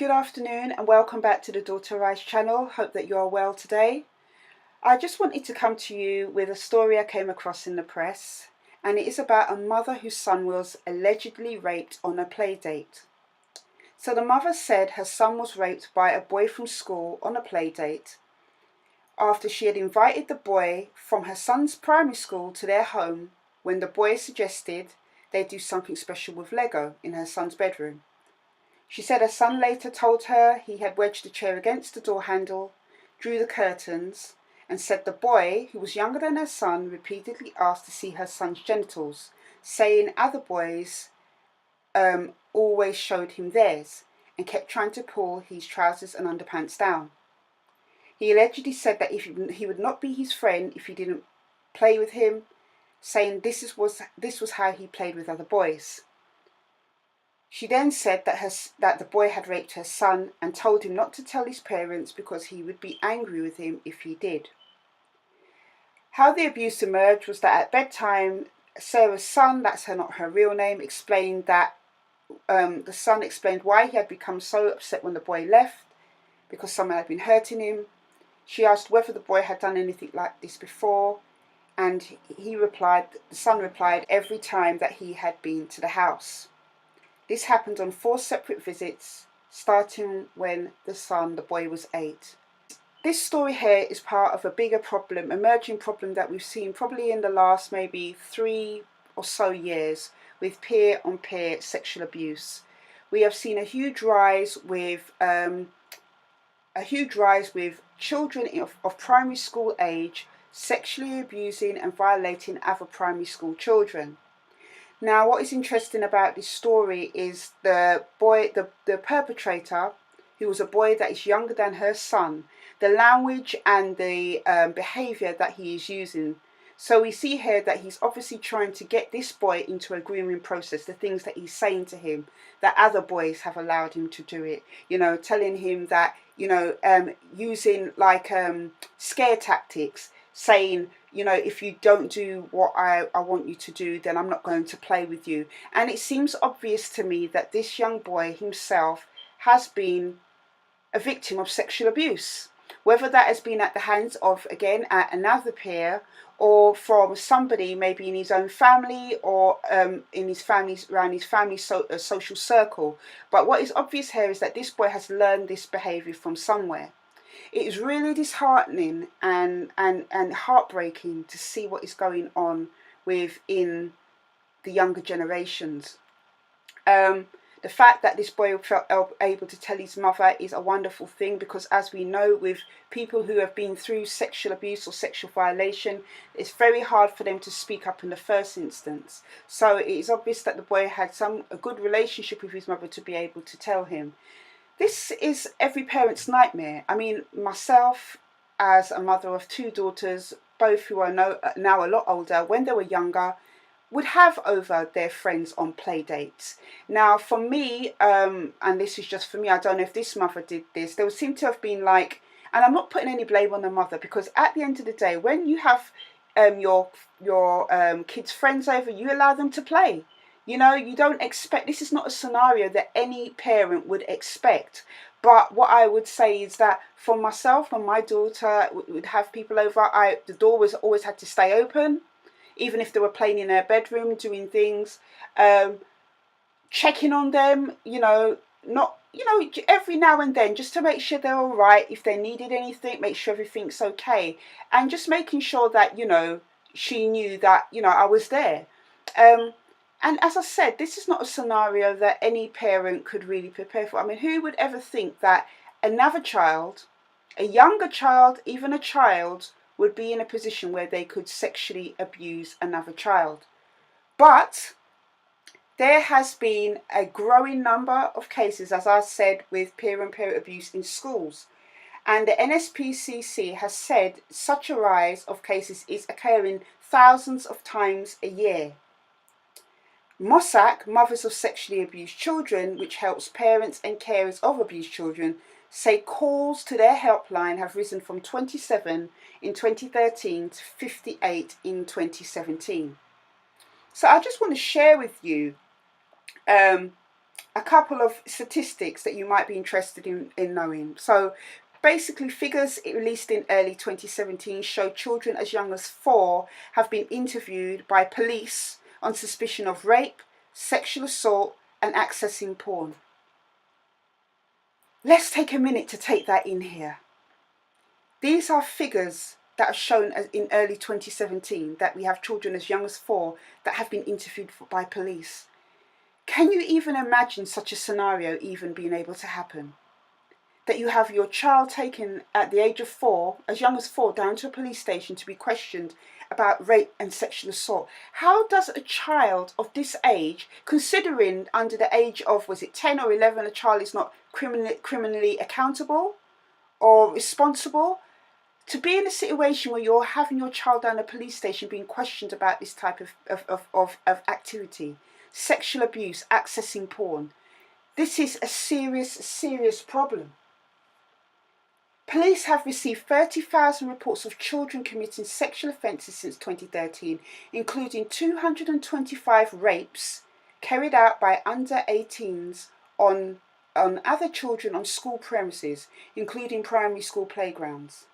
good afternoon and welcome back to the Daughter Rise channel. Hope that you are well today. I just wanted to come to you with a story I came across in the press, and it is about a mother whose son was allegedly raped on a play date. So the mother said her son was raped by a boy from school on a play date after she had invited the boy from her son's primary school to their home when the boy suggested they do something special with Lego in her son's bedroom. She said her son later told her he had wedged the chair against the door handle, drew the curtains, and said the boy, who was younger than her son, repeatedly asked to see her son's genitals, saying other boys always showed him theirs and kept trying to pull his trousers and underpants down. He allegedly said that he would not be his friend if he didn't play with him, saying this was how he played with other boys. She then said that the boy had raped her son and told him not to tell his parents because he would be angry with him if he did. How the abuse emerged was that at bedtime, Sarah's son, that's not her real name, explained that the son explained why he had become so upset when the boy left, because someone had been hurting him. She asked whether the boy had done anything like this before, and the son replied every time that he had been to the house. This happened on 4 separate visits, starting when the boy was 8. This story here is part of a bigger problem, emerging problem that we've seen probably in the last maybe 3 or so years with peer-on-peer sexual abuse. We have seen a huge rise with children of primary school age sexually abusing and violating other primary school children. Now, what is interesting about this story is the perpetrator, who was a boy that is younger than her son, the language and the behaviour that he is using. So we see here that he's obviously trying to get this boy into a grooming process, the things that he's saying to him, that other boys have allowed him to do it, telling him that, using like scare tactics, saying, if you don't do what I want you to do, then I'm not going to play with you. And it seems obvious to me that this young boy himself has been a victim of sexual abuse, whether that has been at the hands of, again, another peer, or from somebody maybe in his own family, or in his family, around his family social circle. But what is obvious here is that this boy has learned this behaviour from somewhere. It is really disheartening and heartbreaking to see what is going on within the younger generations. The fact that this boy felt able to tell his mother is a wonderful thing, because as we know, with people who have been through sexual abuse or sexual violation, it's very hard for them to speak up in the first instance. So it is obvious that the boy had a good relationship with his mother to be able to tell him. This is every parent's nightmare. I mean, myself, as a mother of 2 daughters, both who are now a lot older, when they were younger, would have over their friends on play dates. Now, for me, and this is just for me, I don't know if this mother did this, there would seem to have been like, and I'm not putting any blame on the mother, because at the end of the day, when you have your kids' friends over, you allow them to play. You don't expect, this is not a scenario that any parent would expect. But what I would say is that for myself, when my daughter would have people over, the door was always had to stay open, even if they were playing in their bedroom, doing things, checking on them, every now and then, just to make sure they're all right. If they needed anything, make sure everything's okay. And just making sure that, she knew that, I was there. And as I said, this is not a scenario that any parent could really prepare for. I mean, who would ever think that another child, a younger child, even a child, would be in a position where they could sexually abuse another child? But there has been a growing number of cases, as I said, with peer-on-peer abuse in schools. And the NSPCC has said such a rise of cases is occurring thousands of times a year. MOSAC, Mothers of Sexually Abused Children, which helps parents and carers of abused children, say calls to their helpline have risen from 27 in 2013 to 58 in 2017. So I just want to share with you a couple of statistics that you might be interested in knowing. So basically, figures released in early 2017 show children as young as 4 have been interviewed by police on suspicion of rape, sexual assault, and accessing porn. Let's take a minute to take that in here. These are figures that are shown in early 2017, that we have children as young as 4 that have been interviewed by police. Can you even imagine such a scenario even being able to happen? That you have your child taken at the age of 4, as young as 4, down to a police station to be questioned about rape and sexual assault. How does a child of this age, considering under the age of, was it 10 or 11, a child is not criminally accountable or responsible, to be in a situation where you're having your child down a police station being questioned about this type of activity, sexual abuse, accessing porn? This is a serious problem. Police have received 30,000 reports of children committing sexual offences since 2013, including 225 rapes carried out by under 18s on other children on school premises, including primary school playgrounds.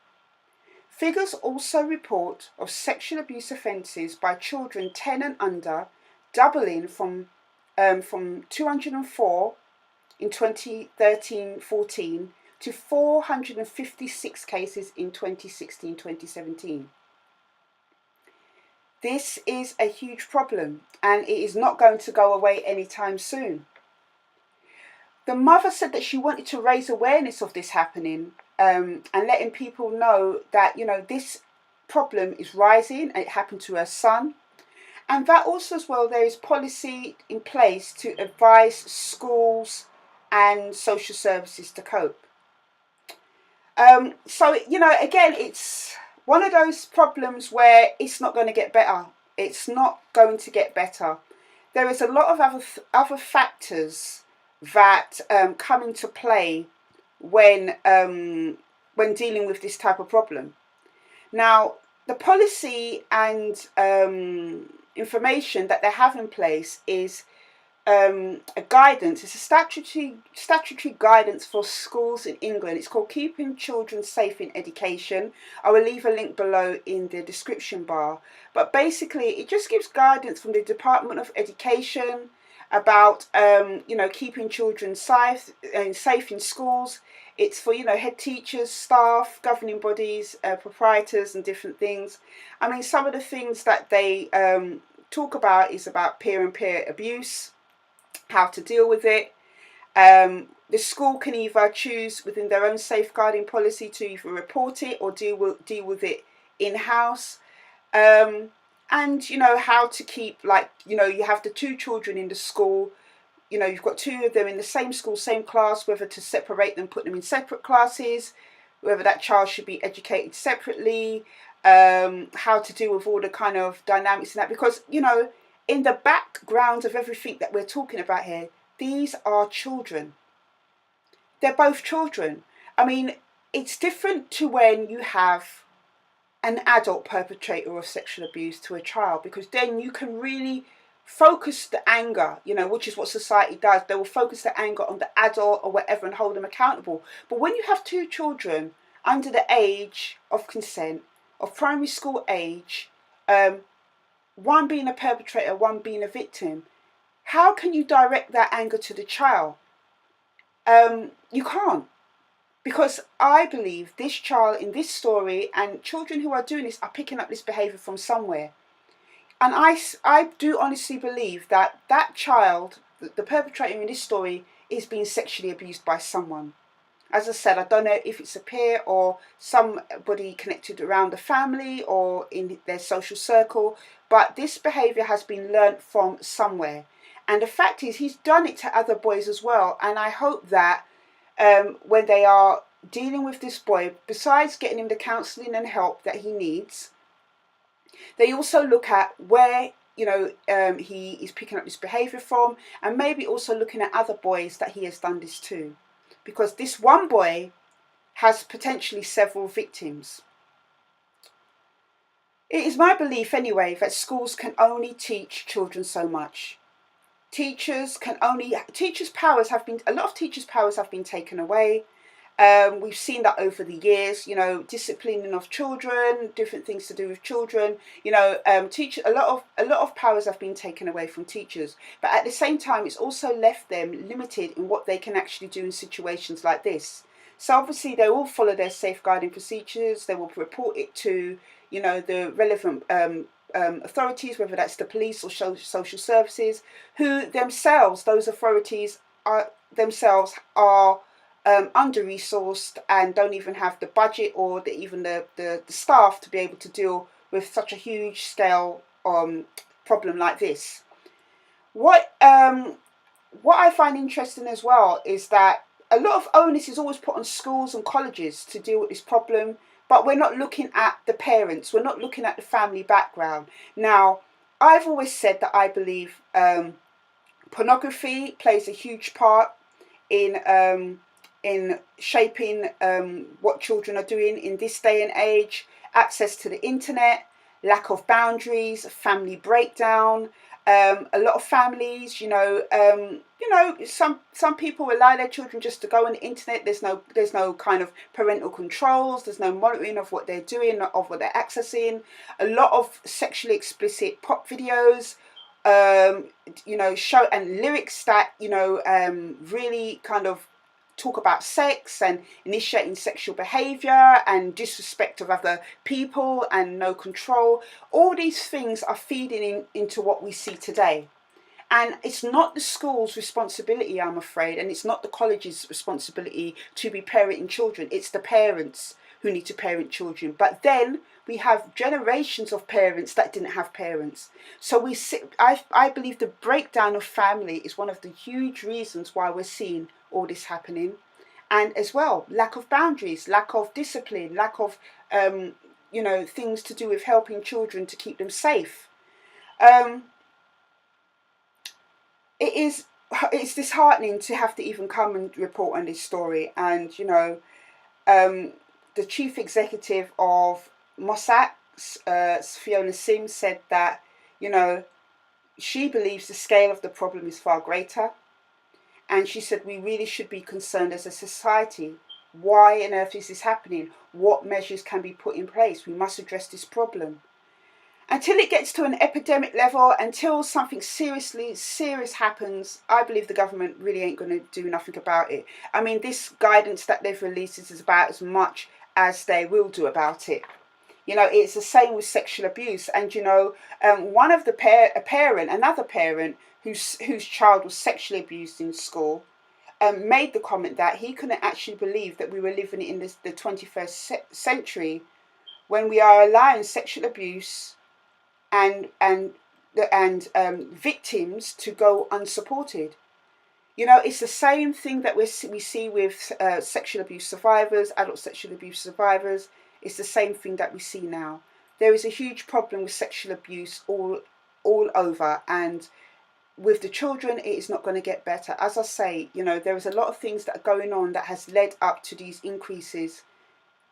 Figures also report of sexual abuse offences by children 10 and under doubling from 204 in 2013-14 to 456 cases in 2016-2017. This is a huge problem, and it is not going to go away anytime soon. The mother said that she wanted to raise awareness of this happening, and letting people know that, this problem is rising, and it happened to her son. And that also as well, there is policy in place to advise schools and social services to cope. So, again, it's one of those problems where it's not going to get better. It's not going to get better. There is a lot of other factors that come into play when dealing with this type of problem. Now, the policy and information that they have in place is a guidance. It's a statutory guidance for schools in England. It's called Keeping Children Safe in Education. I will leave a link below in the description bar. But basically, it just gives guidance from the Department of Education about keeping children safe in schools. It's for head teachers, staff, governing bodies, proprietors, and different things. I mean, some of the things that they talk about is about peer-on-peer abuse, how to deal with it. The school can either choose within their own safeguarding policy to either report it or deal with it in-house. And how to keep, you have the 2 children in the school, you've got 2 of them in the same school, same class, whether to separate them, put them in separate classes, whether that child should be educated separately, how to deal with all the kind of dynamics in that, because in the background of everything that we're talking about here, these are children. They're both children. I mean, it's different to when you have an adult perpetrator of sexual abuse to a child, because then you can really focus the anger, which is what society does. They will focus the anger on the adult or whatever and hold them accountable. But when you have 2 children under the age of consent, of primary school age, one being a perpetrator, one being a victim, how can you direct that anger to the child? You can't. Because I believe this child in this story, and children who are doing this, are picking up this behaviour from somewhere. And I do honestly believe that child, the perpetrator in this story, is being sexually abused by someone. As I said, I don't know if it's a peer or somebody connected around the family or in their social circle, but this behaviour has been learnt from somewhere. And the fact is, he's done it to other boys as well. And I hope that when they are dealing with this boy, besides getting him the counselling and help that he needs, they also look at where he is picking up this behaviour from, and maybe also looking at other boys that he has done this to, because this one boy has potentially several victims. It is my belief anyway that schools can only teach children so much. teachers' powers have been, a lot of teachers' powers have been taken away. We've seen that over the years, disciplining of children, different things to do with children. A lot of powers have been taken away from teachers, but at the same time, it's also left them limited in what they can actually do in situations like this. So obviously, they will follow their safeguarding procedures. They will report it to, the relevant authorities, whether that's the police or social services, who themselves, those authorities are under-resourced and don't even have the budget or even the staff to be able to deal with such a huge scale problem like this. What I find interesting as well is that a lot of onus is always put on schools and colleges to deal with this problem, but we're not looking at the parents, we're not looking at the family background. Now, I've always said that I believe pornography plays a huge part in shaping what children are doing in this day and age. Access to the internet, lack of boundaries, family breakdown. A lot of families, some people allow their children just to go on the internet. There's no kind of parental controls. There's no monitoring of what they're doing, of what they're accessing. A lot of sexually explicit pop videos, show and lyrics that really kind of talk about sex and initiating sexual behaviour and disrespect of other people and no control. All these things are feeding into what we see today. And it's not the school's responsibility, I'm afraid, and it's not the college's responsibility to be parenting children. It's the parents who need to parent children. But then we have generations of parents that didn't have parents. So I believe the breakdown of family is one of the huge reasons why we're seeing all this happening. And as well, lack of boundaries, lack of discipline, lack of things to do with helping children to keep them safe. It's disheartening to have to even come and report on this story. And the chief executive of Mossack, Fiona Sims, said that she believes the scale of the problem is far greater. And she said we really should be concerned as a society. Why on earth is this happening? What measures can be put in place? We must address this problem. Until it gets to an epidemic level, until something serious happens, I believe the government really ain't going to do nothing about it. I mean, this guidance that they've released is about as much as they will do about it. It's the same with sexual abuse. And, one of another parent whose child was sexually abused in school, made the comment that he couldn't actually believe that we were living in the 21st century when we are allowing sexual abuse and victims to go unsupported. It's the same thing that we see with sexual abuse survivors, adult sexual abuse survivors. It's the same thing that we see now. There is a huge problem with sexual abuse all over, and with the children, it is not going to get better. As I say, there is a lot of things that are going on that has led up to these increases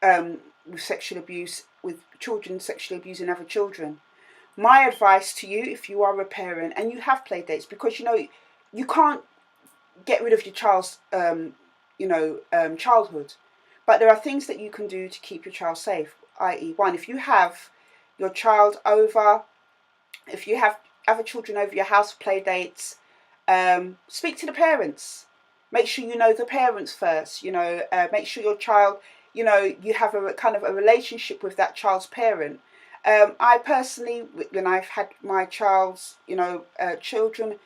with sexual abuse, with children sexually abusing other children. My advice to you, if you are a parent and you have play dates, because you can't get rid of your child's childhood, but there are things that you can do to keep your child safe. I.e., one, if you have your child over, if you have other children over your house for play dates, speak to the parents. Make sure you know the parents first. Make sure your child, you have a kind of a relationship with that child's parent. I personally, when I've had my child's, children,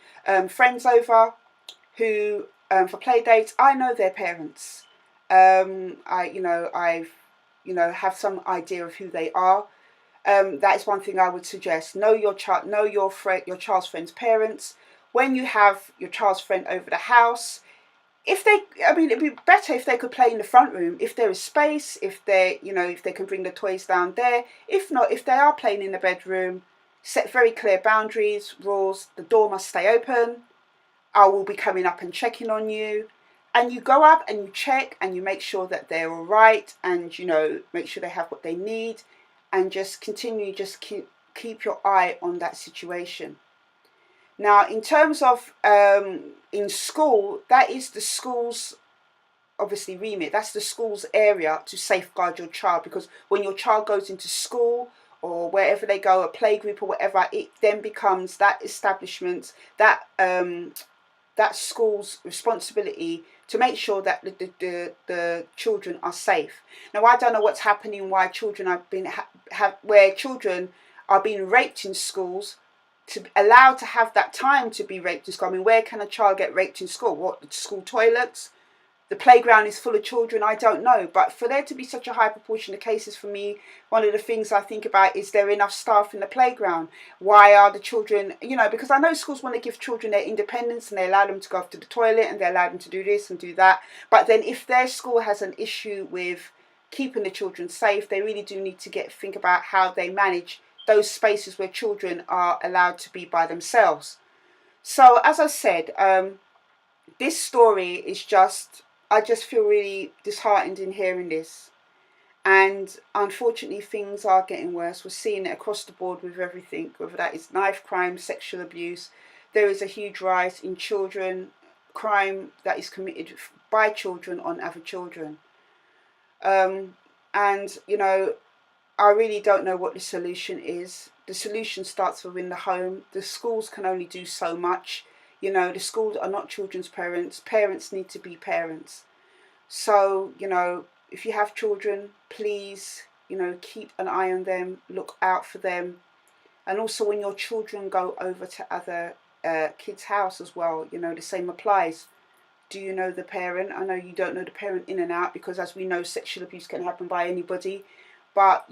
friends over who for play dates, I know their parents. I've have some idea of who they are. That is one thing I would suggest. Know your child, know your child's friend's parents. When you have your child's friend over the house, it'd be better if they could play in the front room, if there is space, if they can bring the toys down there. If not, if they are playing in the bedroom, set very clear boundaries, rules. The door must stay open. I will be coming up and checking on you. And you go up and you check and you make sure that they're all right, and make sure they have what they need, and just continue, keep your eye on that situation. Now, in terms of in school, that is the school's obviously remit. That's the school's area to safeguard your child, because when your child goes into school or wherever they go, a playgroup or whatever, it then becomes that establishment, that school's responsibility to make sure that the children are safe. Now, I don't know what's happening, why children have been where children are being raped in schools, to allow to have that time to be raped in school. I mean, where can a child get raped in school? What, the school toilets? The playground is full of children, I don't know. But for there to be such a high proportion of cases, for me, one of the things I think about is there enough staff in the playground? Why are the children, because I know schools want to give children their independence and they allow them to go up to the toilet and they allow them to do this and do that. But then if their school has an issue with keeping the children safe, they really do need to think about how they manage those spaces where children are allowed to be by themselves. So as I said, this story is I just feel really disheartened in hearing this. And unfortunately, things are getting worse. We're seeing it across the board with everything, whether that is knife crime, sexual abuse. There is a huge rise in children, crime that is committed by children on other children. And, I really don't know what the solution is. The solution starts within the home. The schools can only do so much. The schools are not children's parents. Parents need to be parents. So, if you have children, please, keep an eye on them, look out for them. And also when your children go over to other kids' house as well, the same applies. Do you know the parent? I know you don't know the parent in and out, because as we know, sexual abuse can happen by anybody. But,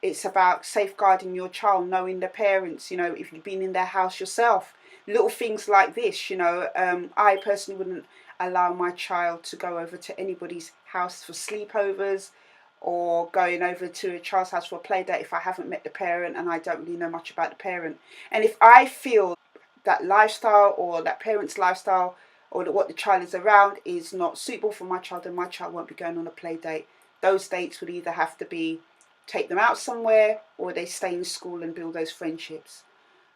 it's about safeguarding your child, knowing the parents, if you've been in their house yourself. Little things like this, I personally wouldn't allow my child to go over to anybody's house for sleepovers, or going over to a child's house for a play date if I haven't met the parent and I don't really know much about the parent. And if I feel that lifestyle or that parent's lifestyle or that what the child is around is not suitable for my child, then my child won't be going on a play date. Those dates would either have to be take them out somewhere, or they stay in school and build those friendships.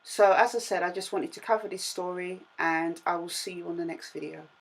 So as I said, I just wanted to cover this story, and I will see you on the next video.